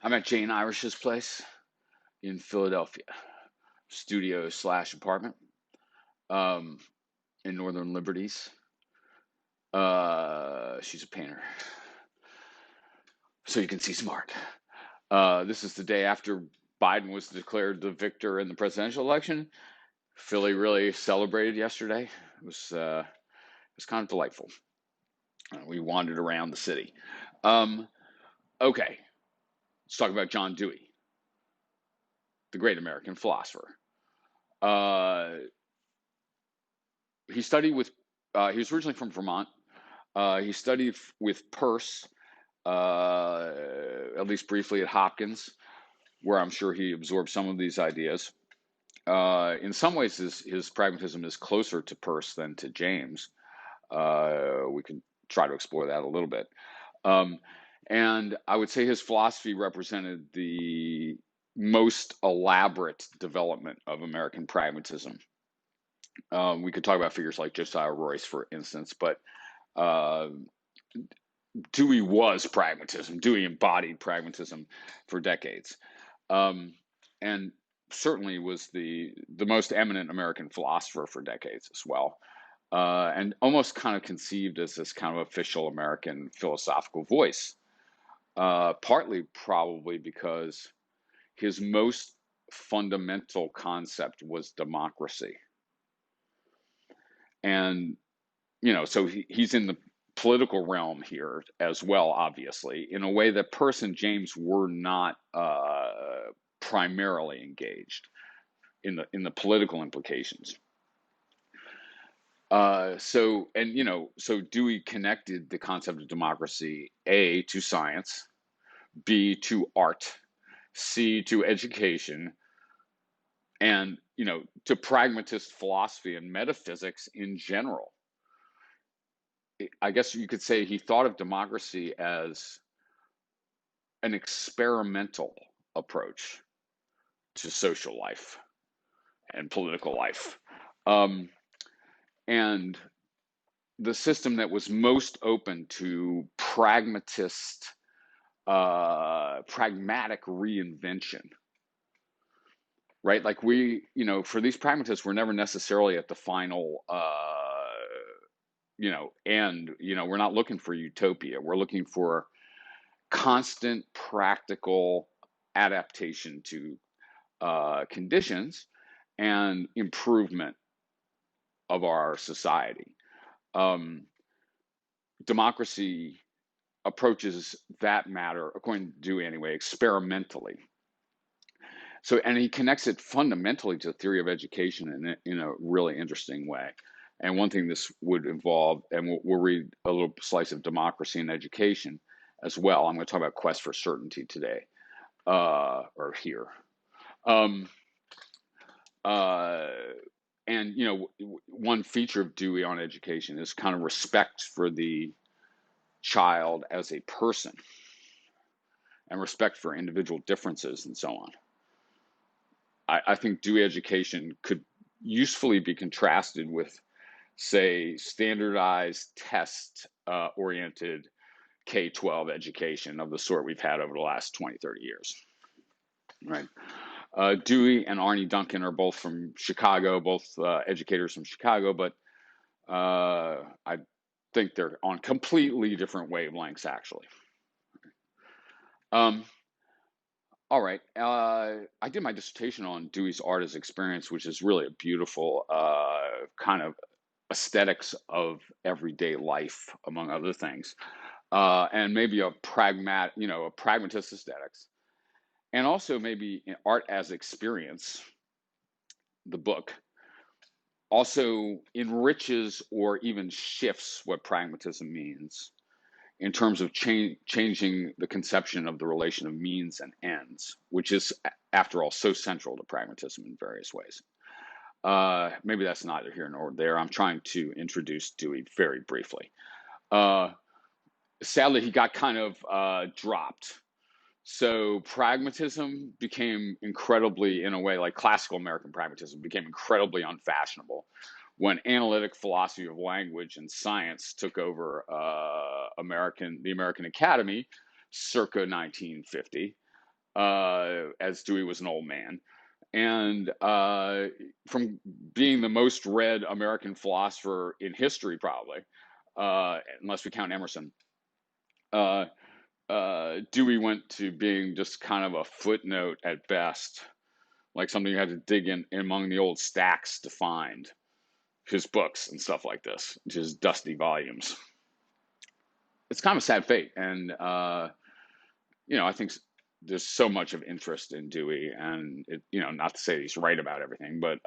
I'm at Jane Irish's place in Philadelphia, studio slash apartment, um, in Northern Liberties. She's a painter, so you can see smart. This is the day after Biden was declared the victor in the presidential election. Philly really celebrated yesterday. It was kind of delightful. We wandered around the city. Okay, let's talk about John Dewey, the great American philosopher. Uh, he studied with. He was originally from Vermont. He studied with Peirce, at least briefly at Hopkins, where I'm sure he absorbed some of these ideas. In some ways, his pragmatism is closer to Peirce than to James. We can try to explore that a little bit. And I would say his philosophy represented the most elaborate development of American pragmatism. We could talk about figures like Josiah Royce, for instance, but uh, Dewey was pragmatism. Dewey embodied pragmatism for decades, and certainly was the most eminent American philosopher for decades as well, and almost kind of conceived as this kind of official American philosophical voice. Partly probably because his most fundamental concept was democracy, and so he's in the political realm here as well, obviously, in a way that Peirce and James were not primarily engaged in the political implications. So Dewey connected the concept of democracy, A, to science, B, to art, C, to education, and to pragmatist philosophy and metaphysics in general. I guess you could say he thought of democracy as an experimental approach to social life and political life. And the system that was most open to pragmatic reinvention, right? Like for these pragmatists, we're never necessarily at the final end. We're not looking for utopia. We're looking for constant practical adaptation to conditions and improvement of our society. Democracy approaches that matter, according to Dewey anyway, experimentally. So, and he connects it fundamentally to the theory of education in a really interesting way. And one thing this would involve, and we'll read a little slice of democracy and education as well. I'm going to talk about quest for certainty today, or here. And one feature of Dewey on education is kind of respect for the child as a person and respect for individual differences and so on. I think Dewey education could usefully be contrasted with, say, standardized test oriented K-12 education of the sort we've had over the last 20, 30 years, right? Dewey and Arne Duncan are both from Chicago, both educators from Chicago, but I think they're on completely different wavelengths, actually. All right. I did my dissertation on Dewey's art as experience, which is really a beautiful kind of aesthetics of everyday life, among other things, and maybe a pragmatist aesthetics. And also maybe art as experience, the book, also enriches or even shifts what pragmatism means in terms of changing the conception of the relation of means and ends, which is, after all, so central to pragmatism in various ways. Maybe that's neither here nor there. I'm trying to introduce Dewey very briefly. Sadly, he got kind of dropped. So pragmatism became incredibly, in a way, like classical American pragmatism became incredibly unfashionable when analytic philosophy of language and science took over the American Academy circa 1950. as Dewey was an old man. And from being the most read American philosopher in history, probably, unless we count Emerson, Dewey went to being just kind of a footnote at best, like something you had to dig in among the old stacks to find his books and stuff like this, just dusty volumes. It's kind of a sad fate, and I think there's so much of interest in Dewey, and not to say he's right about everything, but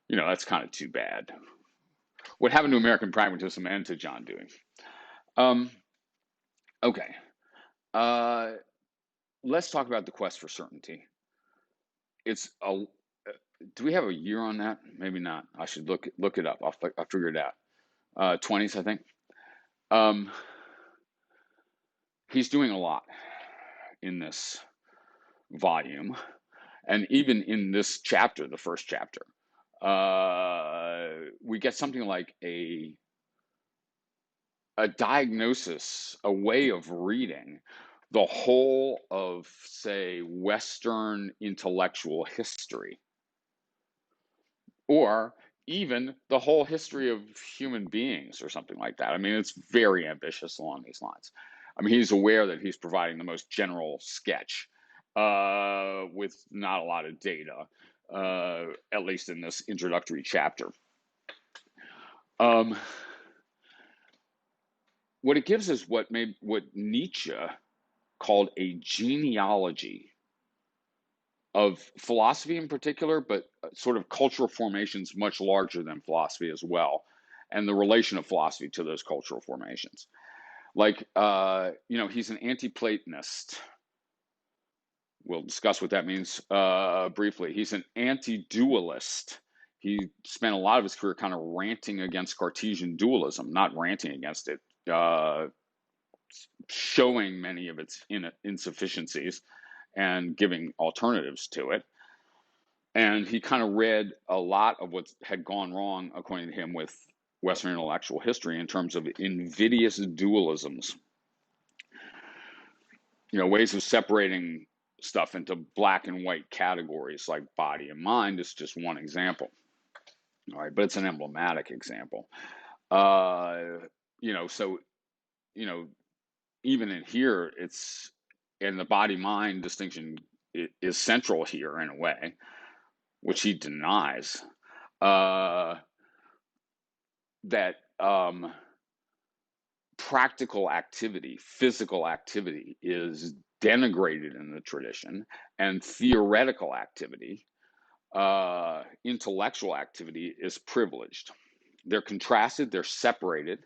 that's kind of too bad. What happened to American pragmatism and to John Dewey? Okay, let's talk about the quest for certainty. Do we have a year on that? Maybe not. I should look it up. I'll figure it out. 20s, I think. He's doing a lot in this volume, and even in this chapter, the first chapter, we get something like a diagnosis, a way of reading the whole of, say, Western intellectual history, or even the whole history of human beings, or something like that. I mean, it's very ambitious along these lines. I mean, he's aware that he's providing the most general sketch with not a lot of data, at least in this introductory chapter. What it gives is what Nietzsche called a genealogy of philosophy in particular, but sort of cultural formations much larger than philosophy as well, and the relation of philosophy to those cultural formations. Like, he's an anti-Platonist. We'll discuss what that means briefly. He's an anti-dualist. He spent a lot of his career kind of ranting against Cartesian dualism, not ranting against it, showing many of its insufficiencies and giving alternatives to it. And he kind of read a lot of what had gone wrong, according to him, with Western intellectual history in terms of invidious dualisms. Ways of separating stuff into black and white categories like body and mind is just one example. All right, but it's an emblematic example. Even in here, and the body-mind distinction is central here in a way, which he denies, that practical activity, physical activity, is denigrated in the tradition, and theoretical activity, intellectual activity, is privileged. They're contrasted, they're separated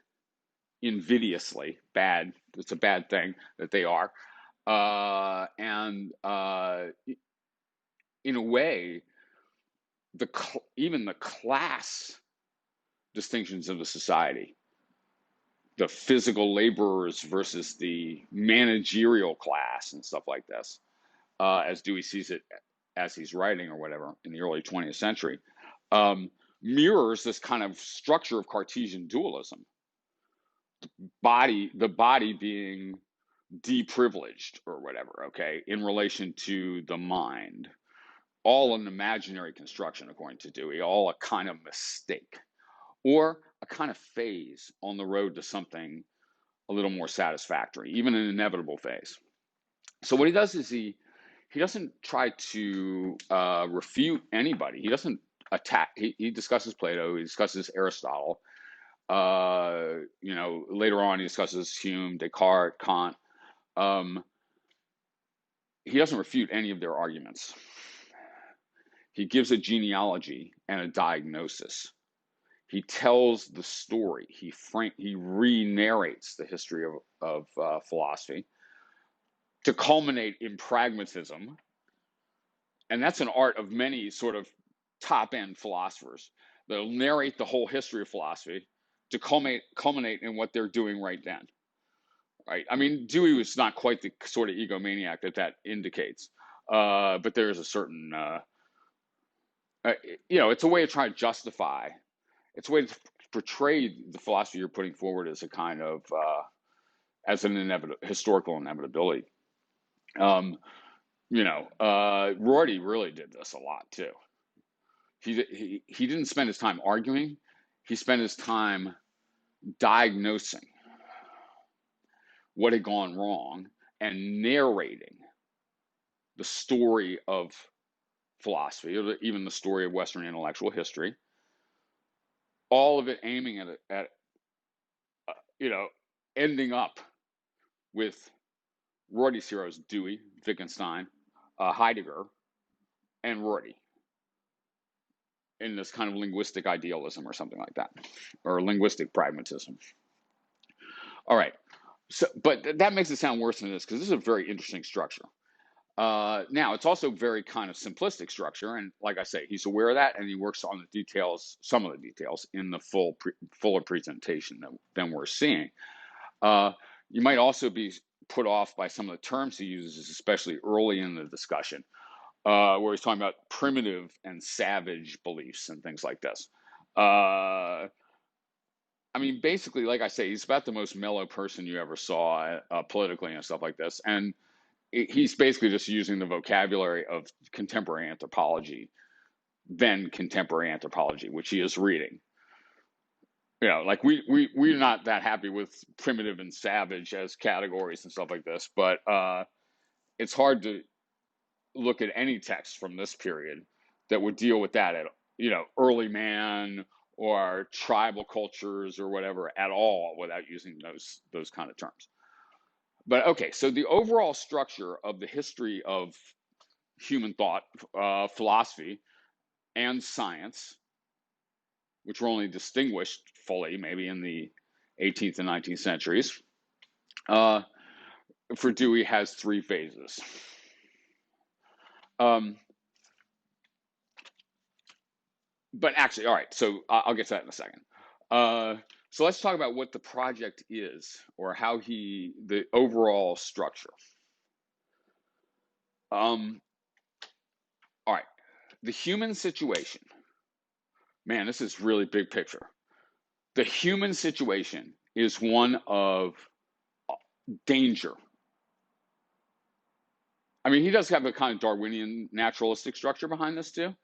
invidiously. Bad. It's a bad thing that they are. And in a way, even the class distinctions of the society, the physical laborers versus the managerial class and stuff like this, as Dewey sees it as he's writing or whatever in the early 20th century, mirrors this kind of structure of Cartesian dualism. The body being deprivileged or whatever, okay, in relation to the mind. All an imaginary construction, according to Dewey, all a kind of mistake, or a kind of phase on the road to something a little more satisfactory, even an inevitable phase. So what he does is he doesn't try to refute anybody. He doesn't attack. He discusses Plato. He discusses Aristotle. Later on he discusses Hume, Descartes, Kant. He doesn't refute any of their arguments. He gives a genealogy and a diagnosis. He tells the story. He re-narrates the history of philosophy to culminate in pragmatism. And that's an art of many sort of top-end philosophers. They'll narrate the whole history of philosophy to culminate in what they're doing right then. Right? I mean, Dewey was not quite the sort of egomaniac that indicates, but there is a certain, it's a way to try to justify. It's a way to portray the philosophy you're putting forward as a kind of, as an historical inevitability. Rorty really did this a lot too. He didn't spend his time arguing. He spent his time diagnosing what had gone wrong and narrating the story of philosophy, or even the story of Western intellectual history, all of it aiming at you know, ending up with Rorty's heroes, Dewey, Wittgenstein, Heidegger, and Rorty, in this kind of linguistic idealism or something like that, or linguistic pragmatism. All right. So, but that makes it sound worse than this, because this is a very interesting structure. Now, it's also very kind of simplistic structure, and like I say, he's aware of that, and he works on the details, some of the details, in the fuller presentation than we're seeing. You might also be put off by some of the terms he uses, especially early in the discussion, where he's talking about primitive and savage beliefs and things like this. I mean, basically, like I say, he's about the most mellow person you ever saw politically and stuff like this. And he's basically just using the vocabulary of contemporary anthropology, then contemporary anthropology, which he is reading. Like we're not that happy with primitive and savage as categories and stuff like this, but it's hard to look at any text from this period that would deal with that at early man or tribal cultures or whatever at all without using those kind of terms. But okay, so the overall structure of the history of human thought, philosophy, and science, which were only distinguished fully maybe in the 18th and 19th centuries, for Dewey has three phases. But actually, all right, so I'll get to that in a second. So let's talk about what the project is, or how the overall structure. All right, the human situation. Man, this is really big picture. The human situation is one of danger. I mean, he does have a kind of Darwinian naturalistic structure behind this too.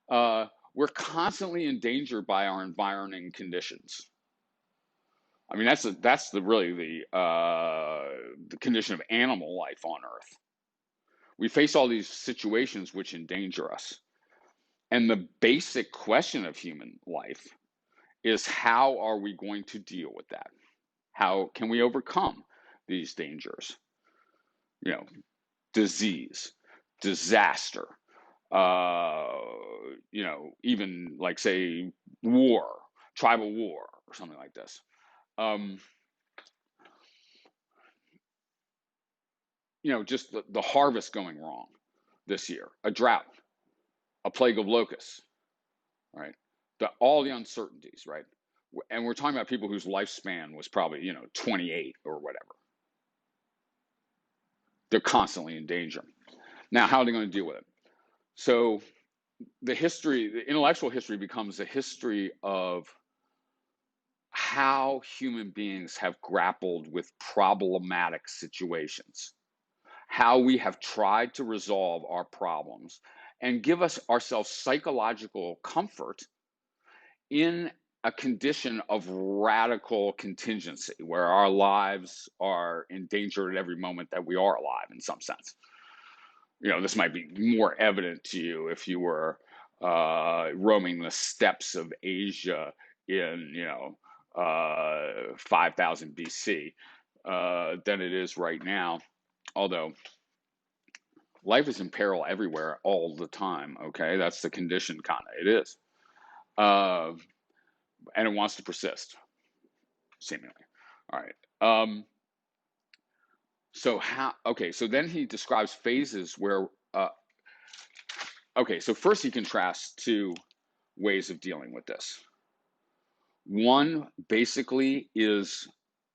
We're constantly endangered by our environing conditions. I mean, that's really the condition of animal life on Earth. We face all these situations which endanger us, and the basic question of human life is, how are we going to deal with that? How can we overcome these dangers? Disease, disaster, even like, say, war, tribal war, or something like this. Just the harvest going wrong this year, a drought, a plague of locusts, right? All the uncertainties, right? And we're talking about people whose lifespan was probably, 28 or whatever. They're constantly in danger. Now, how are they going to deal with it? So the intellectual history becomes a history of how human beings have grappled with problematic situations, how we have tried to resolve our problems and give ourselves psychological comfort in a condition of radical contingency, where our lives are endangered at every moment that we are alive, in some sense. This might be more evident to you if you were roaming the steppes of Asia in 5000 BC than it is right now. Although life is in peril everywhere all the time. Okay, that's the condition, kind of. It is, and it wants to persist, seemingly. All right. So then he describes phases where. So first he contrasts two ways of dealing with this. One basically is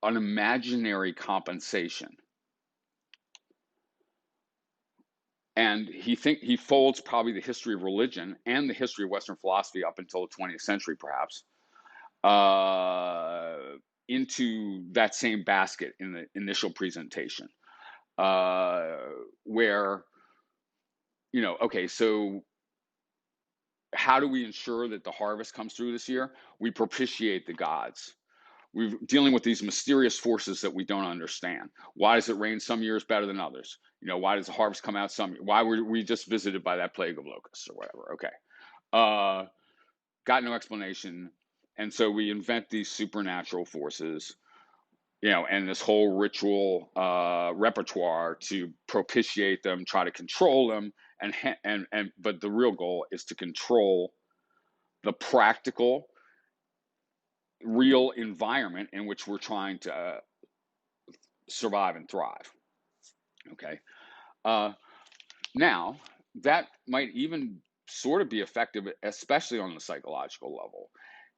an imaginary compensation. And he folds probably the history of religion and the history of Western philosophy up until the 20th century, perhaps, into that same basket in the initial presentation, where okay, so how do we ensure that the harvest comes through this year? We propitiate the gods. We're dealing with these mysterious forces that we don't understand. Why does it rain some years better than others? Why does the harvest come out why were we just visited by that plague of locusts or whatever? Okay. Got no explanation. And so we invent these supernatural forces, and this whole ritual repertoire to propitiate them, try to control them, but the real goal is to control the practical, real environment in which we're trying to survive and thrive. Okay. Now, that might even sort of be effective, especially on the psychological level.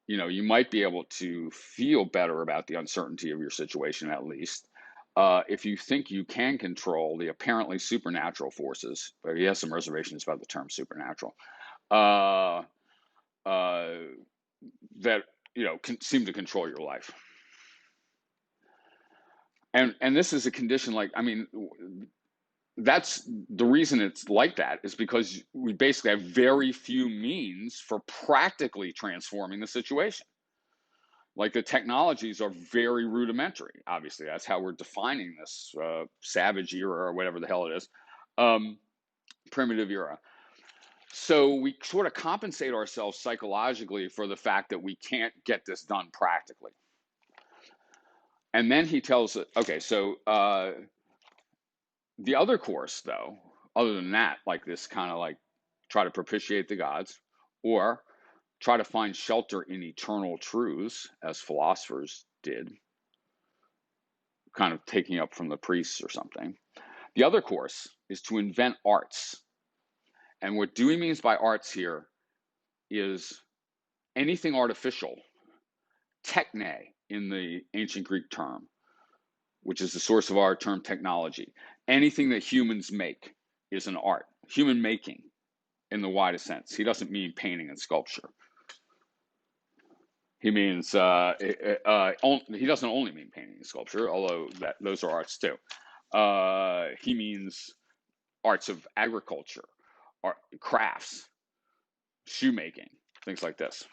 You might be able to feel better about the uncertainty of your situation, at least, if you think you can control the apparently supernatural forces. But he has some reservations about the term supernatural, that can seem to control your life. And this is a condition that's the reason it's like that, is because we basically have very few means for practically transforming the situation. Like, the technologies are very rudimentary. Obviously, that's how we're defining this savage era, or whatever the hell it is, primitive era. So we sort of compensate ourselves psychologically for the fact that we can't get this done practically. And then he tells it, okay, so the other course, though, other than that, like this kind of like try to propitiate the gods, or try to find shelter in eternal truths, as philosophers did, kind of taking up from the priests or something. The other course is to invent arts. And what Dewey means by arts here is anything artificial, techne in the ancient Greek term, which is the source of our term technology. Anything that humans make is an art. Human making, in the widest sense. He doesn't mean painting and sculpture. He means he doesn't only mean painting and sculpture, although those are arts too. He means arts of agriculture, crafts, shoemaking, things like this.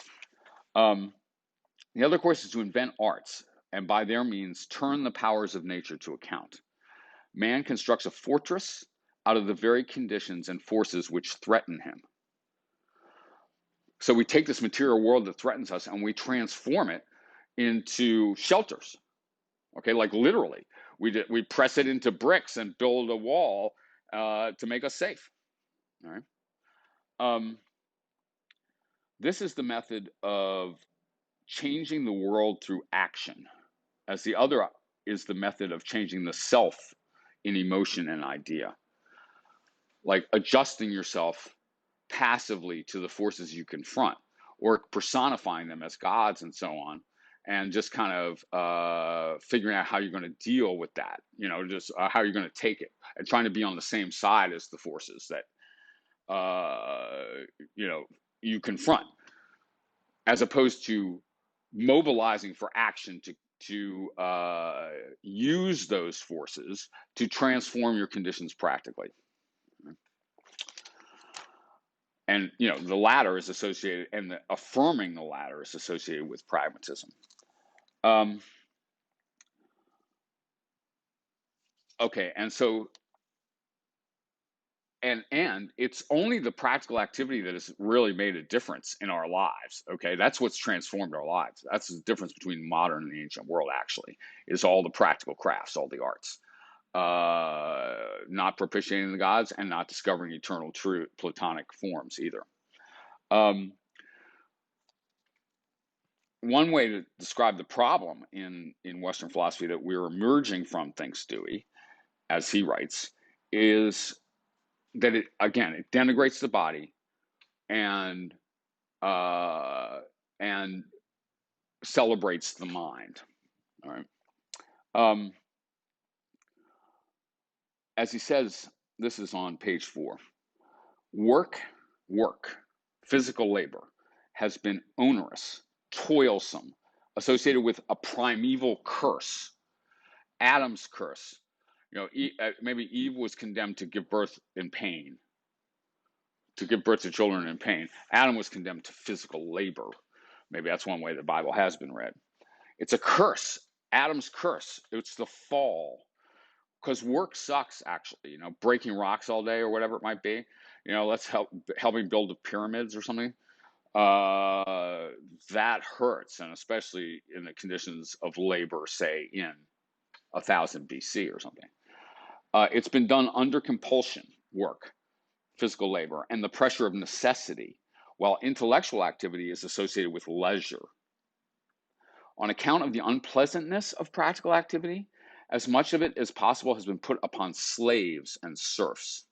The other course is to invent arts, and by their means turn the powers of nature to account. Man constructs a fortress out of the very conditions and forces which threaten him. So we take this material world that threatens us and we transform it into shelters. Okay, like literally, we press it into bricks and build a wall to make us safe. All right. This is the method of changing the world through action, as the other is the method of changing the self in emotion and idea. Like adjusting yourself passively to the forces you confront, or personifying them as gods and so on, and just kind of figuring out how you're going to deal with that, just how you're going to take it, and trying to be on the same side as the forces that you confront, as opposed to mobilizing for action to use those forces to transform your conditions practically. And the latter is associated, and affirming the latter is associated with pragmatism. Okay, and so and it's only the practical activity that has really made a difference in our lives. Okay, that's what's transformed our lives. That's the difference between modern and the ancient world. Actually, is all the practical crafts, all the arts, not propitiating the gods and not discovering eternal true Platonic forms either. One way to describe the problem in Western philosophy that we're emerging from, thinks Dewey, as he writes, is that it denigrates the body and celebrates the mind. All right. As he says, this is on page 4. Work, physical labor has been onerous, toilsome, associated with a primeval curse, Adam's curse. Maybe Eve was condemned to give birth in pain. to give birth to children in pain. Adam was condemned to physical labor. Maybe that's one way the Bible has been read. It's a curse, Adam's curse. It's the fall. Because work sucks, actually. Breaking rocks all day or whatever it might be. Let's helping build the pyramids or something. That hurts, and especially in the conditions of labor, say in 1000 BC or something. It's been done under compulsion, work, physical labor, and the pressure of necessity, while intellectual activity is associated with leisure. On account of the unpleasantness of practical activity, as much of it as possible has been put upon slaves and serfs.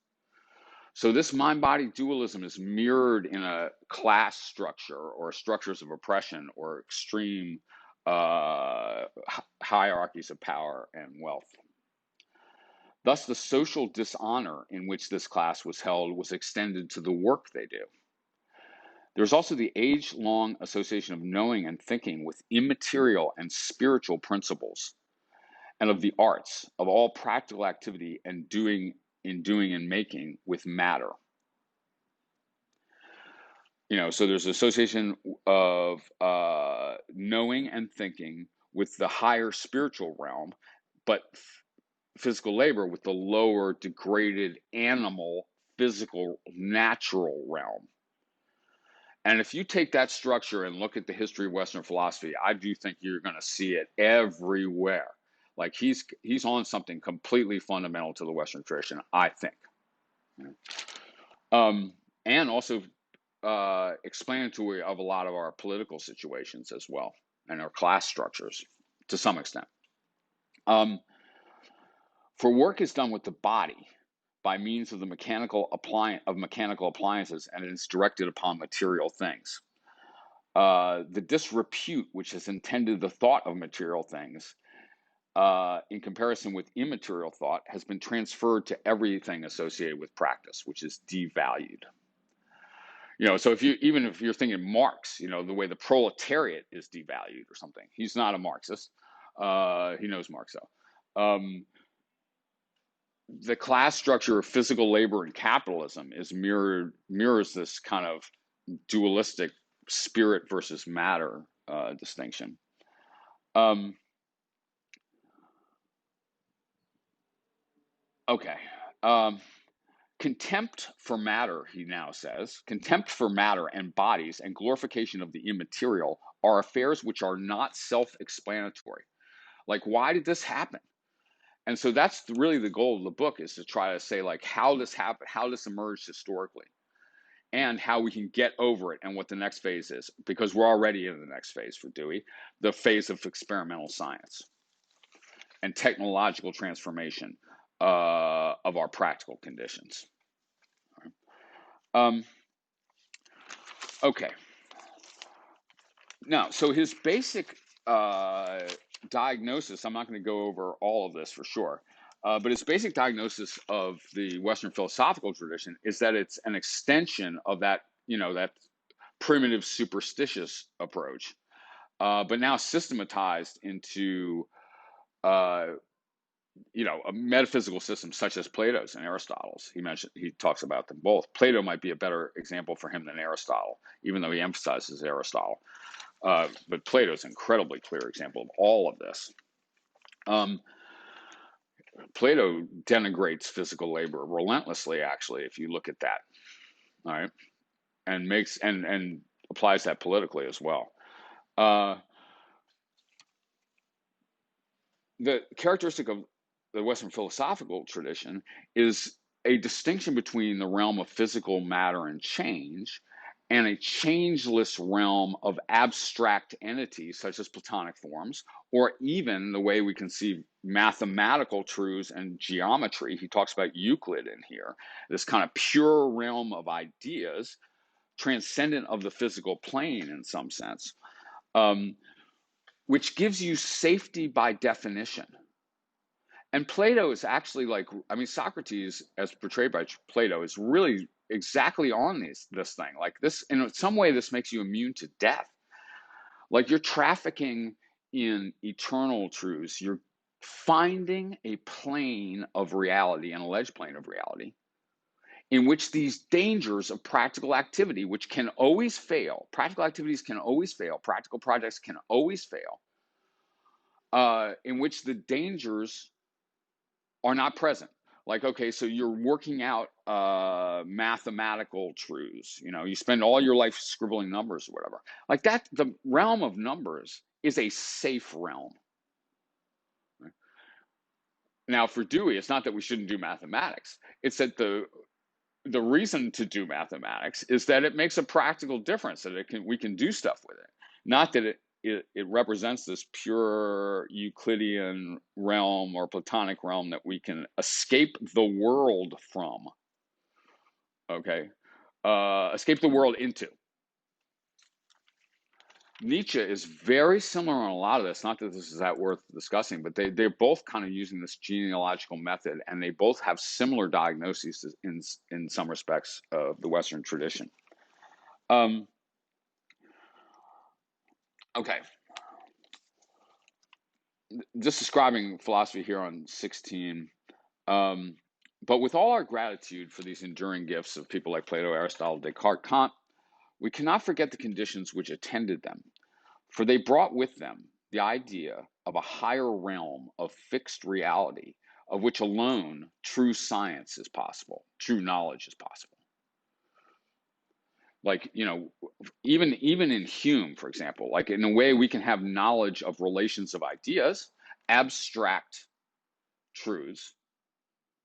So this mind-body dualism is mirrored in a class structure or structures of oppression or extreme hierarchies of power and wealth. Thus, the social dishonor in which this class was held was extended to the work they do. There's also the age-long association of knowing and thinking with immaterial and spiritual principles, and of the arts, of all practical activity and doing and making with matter. So there's association of knowing and thinking with the higher spiritual realm, but physical labor with the lower, degraded, animal, physical, natural realm. And if you take that structure and look at the history of Western philosophy, I do think you're going to see it everywhere. Like he's on something completely fundamental to the Western tradition, I think. And also explanatory of a lot of our political situations as well, and our class structures to some extent. For work is done with the body by means of the mechanical appliances, and it is directed upon material things. The disrepute which has intended the thought of material things in comparison with immaterial thought has been transferred to everything associated with practice, which is devalued. So if you're thinking Marx, the way the proletariat is devalued or something, he's not a Marxist. He knows Marx though. The class structure of physical labor and capitalism mirrors this kind of dualistic spirit versus matter distinction. Okay. Contempt for matter, he now says, contempt for matter and bodies and glorification of the immaterial are affairs which are not self-explanatory. Like, why did this happen? And so that's really the goal of the book, is to try to say, like, how this happened, how this emerged historically, and how we can get over it and what the next phase is, because we're already in the next phase for Dewey, the phase of experimental science and technological transformation of our practical conditions. Okay. Now, so his basic diagnosis, I'm not going to go over all of this for sure, but his basic diagnosis of the Western philosophical tradition is that it's an extension of that, that primitive superstitious approach, but now systematized into a metaphysical system such as Plato's and Aristotle's. He talks about them both. Plato might be a better example for him than Aristotle, even though he emphasizes Aristotle. But Plato's an incredibly clear example of all of this. Plato denigrates physical labor relentlessly, actually, if you look at that. All right. And makes and applies that politically as well. The characteristic of the Western philosophical tradition is a distinction between the realm of physical matter and change and a changeless realm of abstract entities such as Platonic forms, or even the way we conceive mathematical truths and geometry. He talks about Euclid in here, this kind of pure realm of ideas, transcendent of the physical plane in some sense, which gives you safety by definition. And Plato is actually Socrates, as portrayed by Plato, is really exactly on this thing. Like this, in some way, this makes you immune to death. Like you're trafficking in eternal truths. You're finding a plane of reality, an alleged plane of reality, in which these dangers of practical activity, which can always fail, practical activities can always fail, practical projects can always fail, in which the dangers are not present. Like, okay, so you're working out mathematical truths. You spend all your life scribbling numbers or whatever. Like that, the realm of numbers is a safe realm. Right? Now, for Dewey, it's not that we shouldn't do mathematics. It's that the reason to do mathematics is that it makes a practical difference, that we can do stuff with it. Not that it represents this pure Euclidean realm or Platonic realm that we can escape the world from. Okay, escape the world into. Nietzsche is very similar on a lot of this. Not that this is that worth discussing, but they're both kind of using this genealogical method, and they both have similar diagnoses in some respects of the Western tradition. Okay. Just describing philosophy here on 16. But with all our gratitude for these enduring gifts of people like Plato, Aristotle, Descartes, Kant, we cannot forget the conditions which attended them, for they brought with them the idea of a higher realm of fixed reality, of which alone true science is possible, true knowledge is possible. Like, even in Hume, for example, like in a way we can have knowledge of relations of ideas, abstract truths,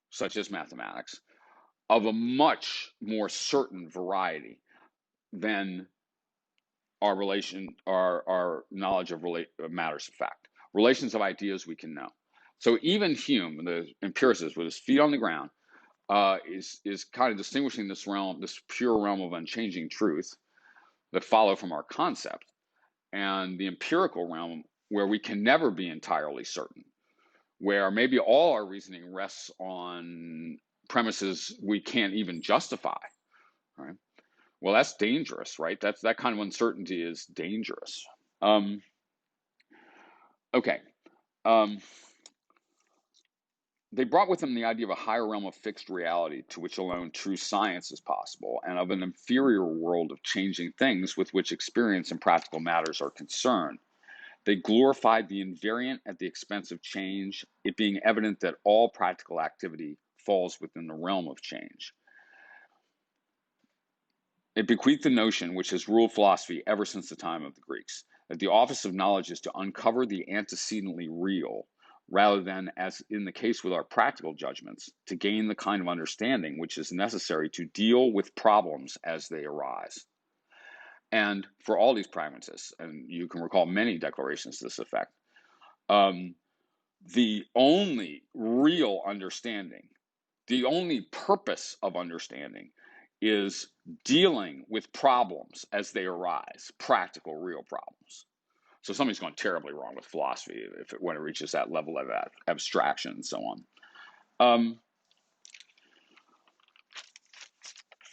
such as mathematics, of a much more certain variety than our knowledge of matters of fact. Relations of ideas we can know. So even Hume, the empiricist with his feet on the ground, is kind of distinguishing this realm, this pure realm of unchanging truth that follow from our concept, and the empirical realm where we can never be entirely certain, where maybe all our reasoning rests on premises we can't even justify. Right? Well, that's dangerous, right? That kind of uncertainty is dangerous. Okay. They brought with them the idea of a higher realm of fixed reality to which alone true science is possible, and of an inferior world of changing things with which experience and practical matters are concerned. They glorified the invariant at the expense of change, it being evident that all practical activity falls within the realm of change. It bequeathed the notion, which has ruled philosophy ever since the time of the Greeks, that the office of knowledge is to uncover the antecedently real, rather than, as in the case with our practical judgments, to gain the kind of understanding which is necessary to deal with problems as they arise. And for all these pragmatists, and you can recall many declarations to this effect, the only real understanding, the only purpose of understanding, is dealing with problems as they arise, practical, real problems. So something's gone terribly wrong with philosophy when it reaches that level of abstraction and so on.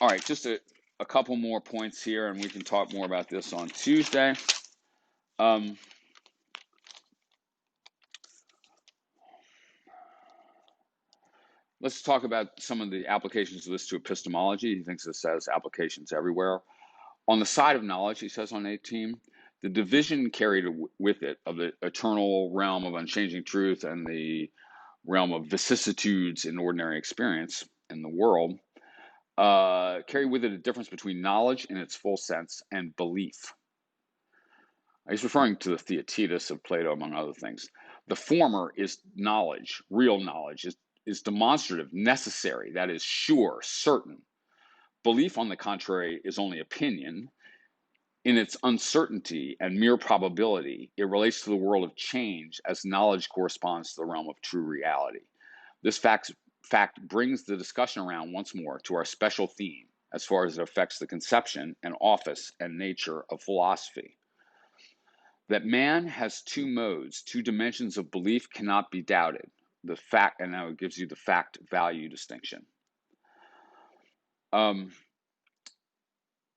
All right, just a couple more points here, and we can talk more about this on Tuesday. Let's talk about some of the applications of this to epistemology. He thinks this has applications everywhere. On the side of knowledge, he says on 18, the division carried with it of the eternal realm of unchanging truth and the realm of vicissitudes in ordinary experience in the world carry with it a difference between knowledge in its full sense and belief. He's referring to the Theaetetus of Plato, among other things. The former is knowledge, real knowledge, is demonstrative, necessary, that is sure, certain. Belief, on the contrary, is only opinion. In its uncertainty and mere probability, it relates to the world of change as knowledge corresponds to the realm of true reality. This fact brings the discussion around once more to our special theme as far as it affects the conception and office and nature of philosophy. That man has two modes, two dimensions of belief cannot be doubted. The fact, and now it gives you the fact-value distinction.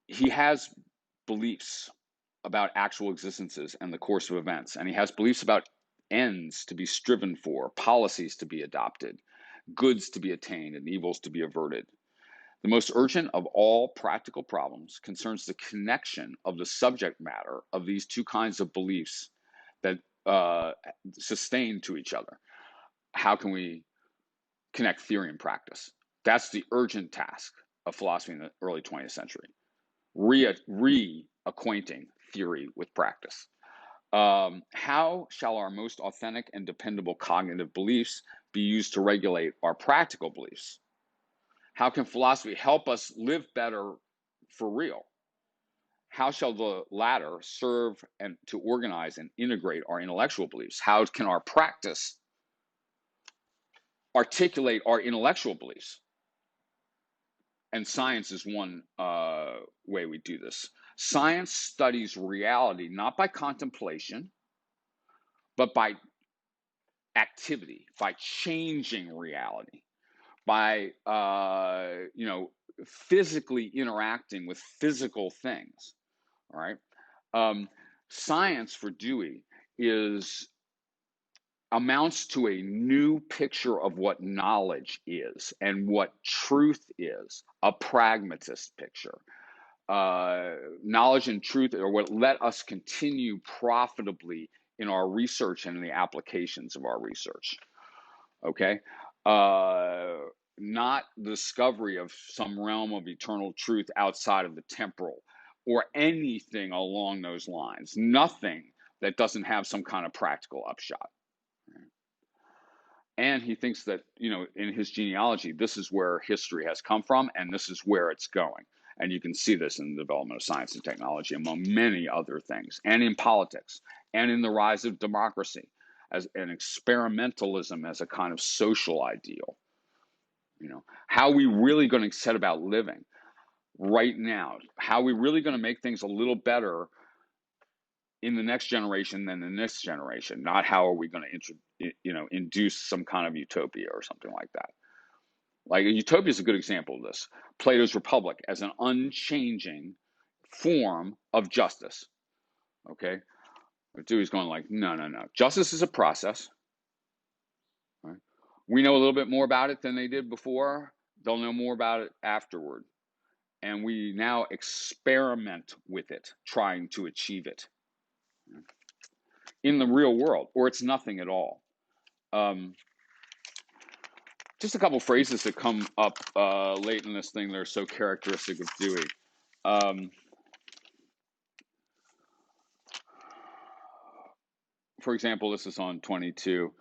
He has beliefs about actual existences and the course of events, and he has beliefs about ends to be striven for, policies to be adopted, goods to be attained, and evils to be averted. The most urgent of all practical problems concerns the connection of the subject matter of these two kinds of beliefs that sustain to each other. How can we connect theory and practice? That's the urgent task of philosophy in the early 20th century, reacquainting theory with practice. How shall our most authentic and dependable cognitive beliefs be used to regulate our practical beliefs? How can philosophy help us live better for real? How shall the latter serve and to organize and integrate our intellectual beliefs? How can our practice articulate our intellectual beliefs? And science is one way we do this. Science studies reality not by contemplation, but by activity, by changing reality, by physically interacting with physical things. All right. Science for Dewey amounts to a new picture of what knowledge is and what truth is, a pragmatist picture. Knowledge and truth are what let us continue profitably in our research and in the applications of our research. Okay? Not the discovery of some realm of eternal truth outside of the temporal or anything along those lines. Nothing that doesn't have some kind of practical upshot. And he thinks that, in his genealogy, this is where history has come from and this is where it's going. And you can see this in the development of science and technology, among many other things, and in politics, and in the rise of democracy, as an experimentalism as a kind of social ideal. How are we really going to set about living right now? How are we really going to make things a little better in the next generation than the next generation? Not how are we going to induce some kind of utopia or something like that. Like utopia is a good example of this. Plato's Republic as an unchanging form of justice. Okay, but Dewey's going like, no. Justice is a process. Right? We know a little bit more about it than they did before. They'll know more about it afterward. And we now experiment with it, trying to achieve it in the real world, or it's nothing at all. Just a couple phrases that come up late in this thing that are so characteristic of Dewey. For example, this is on 22.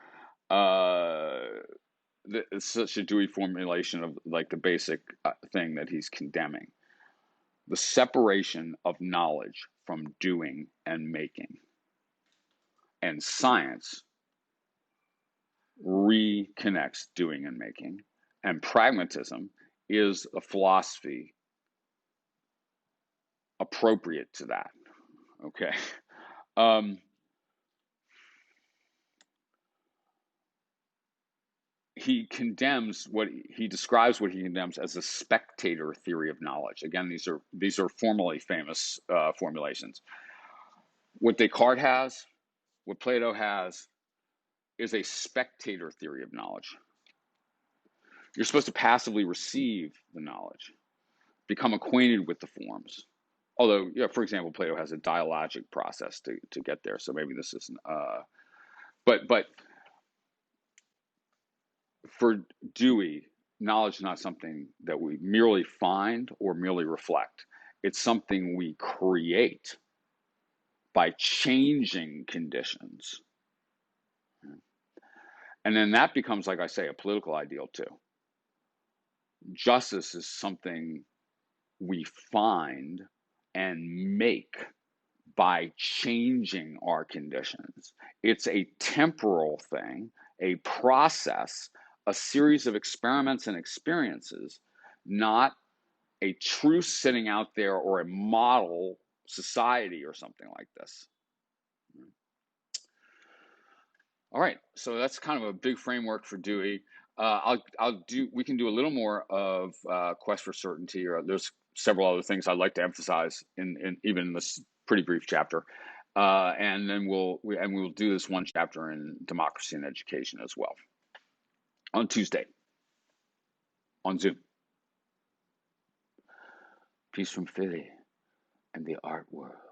It's such a Dewey formulation of like the basic thing that he's condemning. The separation of knowledge from doing and making. And science reconnects doing and making. And pragmatism is a philosophy appropriate to that. Okay. He describes what he condemns as a spectator theory of knowledge. Again, these are formally famous formulations. What Descartes has, what Plato has, is a spectator theory of knowledge. You're supposed to passively receive the knowledge, become acquainted with the forms. Although, for example, Plato has a dialogic process to get there, so maybe this isn't. But for Dewey, knowledge is not something that we merely find or merely reflect. It's something we create by changing conditions. And then that becomes, like I say, a political ideal too. Justice is something we find and make by changing our conditions. It's a temporal thing, a process, a series of experiments and experiences, not a truth sitting out there or a model society or something like this. All right, so that's kind of a big framework for Dewey. We can do a little more of Quest for Certainty, or there's several other things I'd like to emphasize in even in this pretty brief chapter. And then we'll do this one chapter in Democracy and Education as well on Tuesday on Zoom. Peace from Philly and the art world.